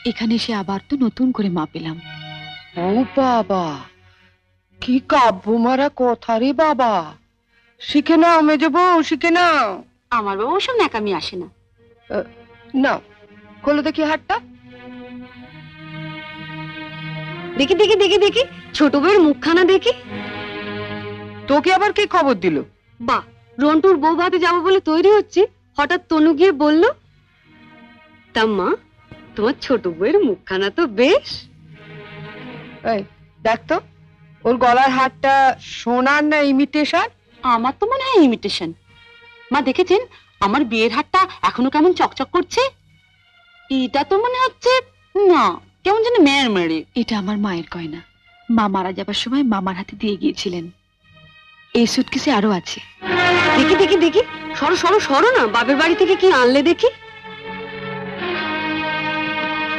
এখানে এসে আবার তো নতুন করে মা পেলাম। ও বাবা, কি কাব্য মারা কথা রে বাবা। শিখে নাও মেজো বউ, শিখে নাও। আমার বাবা ওসব ন্যাকামি আসে না। নাও, খোলো দেখি হাতটা। দেখি দেখি দেখি দেখি, ছোট বউয়ের মুখখানা দেখি। তোকে আবার কি খবর দিল? বাহ, রন্টুর বউ ভাতে যাবো বলে তৈরি হচ্ছে, হঠাৎ তনু গিয়ে বলল, তা মা, তোমার ছোট বউয়ের মুখখানা তো বেশ। এই দেখ তো, ওর গলার হারটা সোনার না ইমিটেশন? আমার তো মনে হয় ইমিটেশন। মা দেখেছেন আমার বিয়ের হারটা এখনো কেমন চকচক করছে? এটা তো মনে হচ্ছে না, কেমন যেন মেয়ের মেরে। এটা আমার মায়ের গয়না, মা মারা যাবার সময় মামার হাতে দিয়ে গিয়েছিলেন। এই সুটকেসে আরো আছে। দেখি দেখি দেখি, সরো সরো সরো না, বাপের বাড়ি থেকে কি আনলে দেখি।